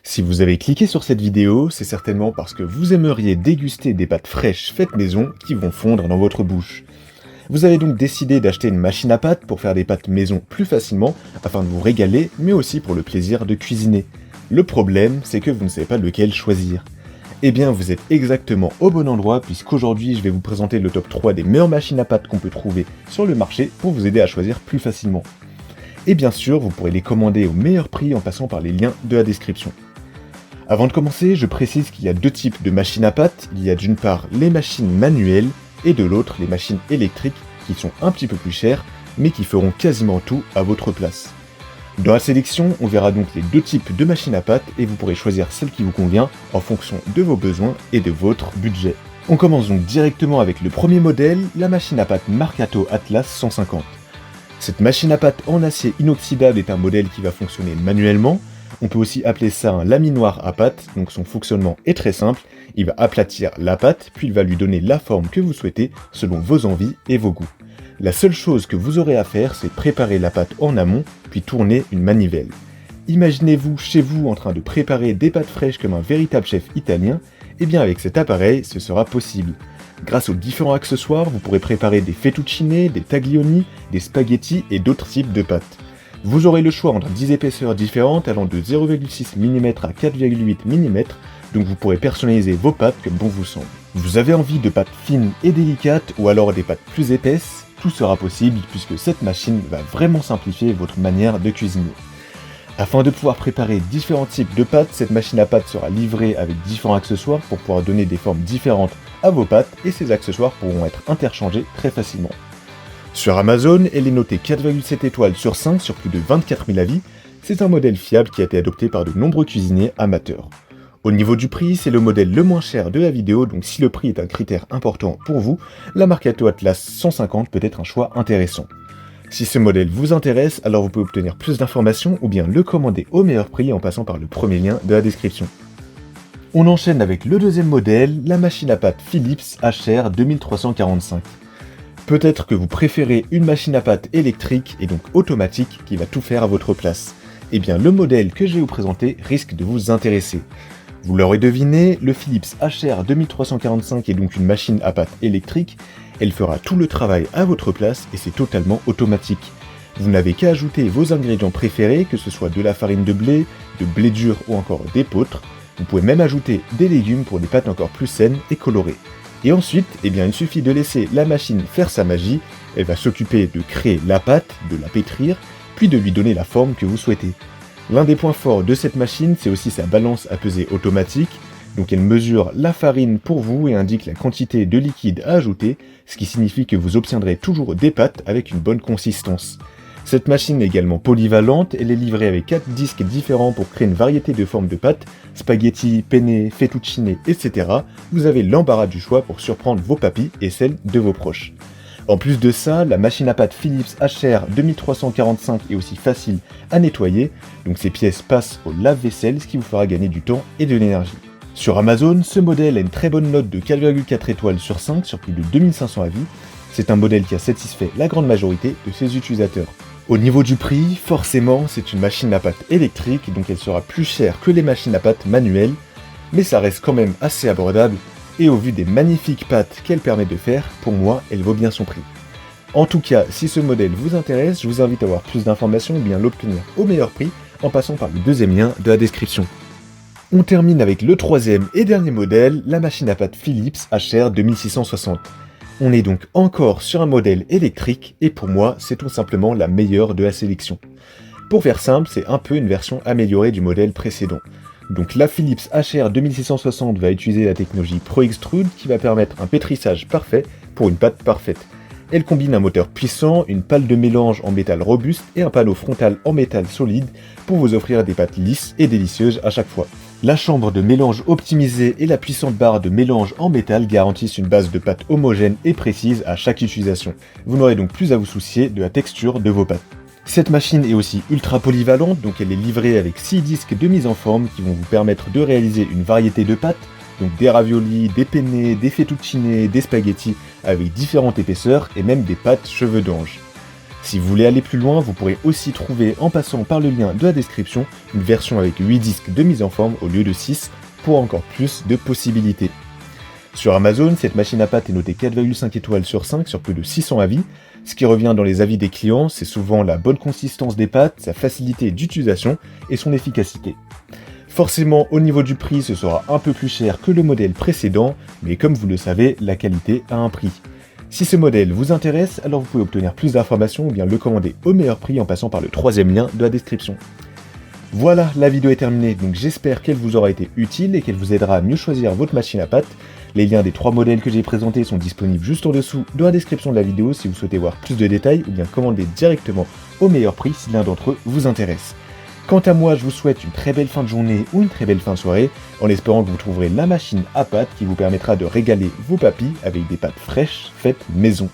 Si vous avez cliqué sur cette vidéo, c'est certainement parce que vous aimeriez déguster des pâtes fraîches faites maison qui vont fondre dans votre bouche. Vous avez donc décidé d'acheter une machine à pâtes pour faire des pâtes maison plus facilement afin de vous régaler, mais aussi pour le plaisir de cuisiner. Le problème, c'est que vous ne savez pas lequel choisir. Eh bien, vous êtes exactement au bon endroit puisqu'aujourd'hui, je vais vous présenter le top 3 des meilleures machines à pâtes qu'on peut trouver sur le marché pour vous aider à choisir plus facilement. Et bien sûr, vous pourrez les commander au meilleur prix en passant par les liens de la description. Avant de commencer, je précise qu'il y a deux types de machines à pâtes. Il y a d'une part les machines manuelles et de l'autre les machines électriques qui sont un petit peu plus chères mais qui feront quasiment tout à votre place. Dans la sélection, on verra donc les deux types de machines à pâtes et vous pourrez choisir celle qui vous convient en fonction de vos besoins et de votre budget. On commence donc directement avec le premier modèle, la machine à pâtes Marcato Atlas 150. Cette machine à pâtes en acier inoxydable est un modèle qui va fonctionner manuellement. On peut aussi appeler ça un laminoir à pâte, donc son fonctionnement est très simple, il va aplatir la pâte, puis il va lui donner la forme que vous souhaitez selon vos envies et vos goûts. La seule chose que vous aurez à faire, c'est préparer la pâte en amont, puis tourner une manivelle. Imaginez-vous chez vous en train de préparer des pâtes fraîches comme un véritable chef italien, et bien avec cet appareil, ce sera possible. Grâce aux différents accessoires, vous pourrez préparer des fettuccine, des taglioni, des spaghettis et d'autres types de pâtes. Vous aurez le choix entre 10 épaisseurs différentes allant de 0,6 mm à 4,8 mm, donc vous pourrez personnaliser vos pâtes comme bon vous semble. Vous avez envie de pâtes fines et délicates ou alors des pâtes plus épaisses, tout sera possible puisque cette machine va vraiment simplifier votre manière de cuisiner. Afin de pouvoir préparer différents types de pâtes, cette machine à pâtes sera livrée avec différents accessoires pour pouvoir donner des formes différentes à vos pâtes et ces accessoires pourront être interchangés très facilement. Sur Amazon, elle est notée 4,7 étoiles sur 5 sur plus de 24 000 avis. C'est un modèle fiable qui a été adopté par de nombreux cuisiniers amateurs. Au niveau du prix, c'est le modèle le moins cher de la vidéo, donc si le prix est un critère important pour vous, la Marcato Atlas 150 peut être un choix intéressant. Si ce modèle vous intéresse, alors vous pouvez obtenir plus d'informations ou bien le commander au meilleur prix en passant par le premier lien de la description. On enchaîne avec le deuxième modèle, la machine à pâtes Philips HR 2345. Peut-être que vous préférez une machine à pâtes électrique et donc automatique qui va tout faire à votre place. Eh bien le modèle que je vais vous présenter risque de vous intéresser. Vous l'aurez deviné, le Philips HR 2345 est donc une machine à pâtes électrique. Elle fera tout le travail à votre place et c'est totalement automatique. Vous n'avez qu'à ajouter vos ingrédients préférés, que ce soit de la farine de blé dur ou encore d'épeautre. Vous pouvez même ajouter des légumes pour des pâtes encore plus saines et colorées. Et ensuite, eh bien, il suffit de laisser la machine faire sa magie, elle va s'occuper de créer la pâte, de la pétrir, puis de lui donner la forme que vous souhaitez. L'un des points forts de cette machine, c'est aussi sa balance à peser automatique, donc elle mesure la farine pour vous et indique la quantité de liquide à ajouter, ce qui signifie que vous obtiendrez toujours des pâtes avec une bonne consistance. Cette machine est également polyvalente, elle est livrée avec 4 disques différents pour créer une variété de formes de pâtes, spaghetti, penne, fettuccine, etc. Vous avez l'embarras du choix pour surprendre vos papilles et celles de vos proches. En plus de ça, la machine à pâtes Philips HR 2345 est aussi facile à nettoyer, donc ces pièces passent au lave-vaisselle, ce qui vous fera gagner du temps et de l'énergie. Sur Amazon, ce modèle a une très bonne note de 4,4 étoiles sur 5 sur plus de 2500 avis. C'est un modèle qui a satisfait la grande majorité de ses utilisateurs. Au niveau du prix, forcément, c'est une machine à pâtes électrique, donc elle sera plus chère que les machines à pâtes manuelles, mais ça reste quand même assez abordable, et au vu des magnifiques pâtes qu'elle permet de faire, pour moi, elle vaut bien son prix. En tout cas, si ce modèle vous intéresse, je vous invite à avoir plus d'informations ou bien l'obtenir au meilleur prix en passant par le deuxième lien de la description. On termine avec le troisième et dernier modèle, la machine à pâtes Philips HR 2660. On est donc encore sur un modèle électrique et pour moi, c'est tout simplement la meilleure de la sélection. Pour faire simple, c'est un peu une version améliorée du modèle précédent. Donc la Philips HR 2660 va utiliser la technologie Pro Extrude qui va permettre un pétrissage parfait pour une pâte parfaite. Elle combine un moteur puissant, une pale de mélange en métal robuste et un panneau frontal en métal solide pour vous offrir des pâtes lisses et délicieuses à chaque fois. La chambre de mélange optimisée et la puissante barre de mélange en métal garantissent une base de pâte homogène et précise à chaque utilisation. Vous n'aurez donc plus à vous soucier de la texture de vos pâtes. Cette machine est aussi ultra polyvalente, donc elle est livrée avec 6 disques de mise en forme qui vont vous permettre de réaliser une variété de pâtes, donc des raviolis, des penne, des fettuccine, des spaghettis avec différentes épaisseurs et même des pâtes cheveux d'ange. Si vous voulez aller plus loin, vous pourrez aussi trouver, en passant par le lien de la description, une version avec 8 disques de mise en forme au lieu de 6 pour encore plus de possibilités. Sur Amazon, cette machine à pâte est notée 4,5 étoiles sur 5 sur plus de 600 avis. Ce qui revient dans les avis des clients, c'est souvent la bonne consistance des pâtes, sa facilité d'utilisation et son efficacité. Forcément, au niveau du prix, ce sera un peu plus cher que le modèle précédent, mais comme vous le savez, la qualité a un prix. Si ce modèle vous intéresse, alors vous pouvez obtenir plus d'informations ou bien le commander au meilleur prix en passant par le troisième lien de la description. Voilà, la vidéo est terminée, donc j'espère qu'elle vous aura été utile et qu'elle vous aidera à mieux choisir votre machine à pâte. Les liens des 3 modèles que j'ai présentés sont disponibles juste en dessous dans la description de la vidéo si vous souhaitez voir plus de détails ou bien commander directement au meilleur prix si l'un d'entre eux vous intéresse. Quant à moi, je vous souhaite une très belle fin de journée ou une très belle fin de soirée, en espérant que vous trouverez la machine à pâte qui vous permettra de régaler vos papilles avec des pâtes fraîches faites maison.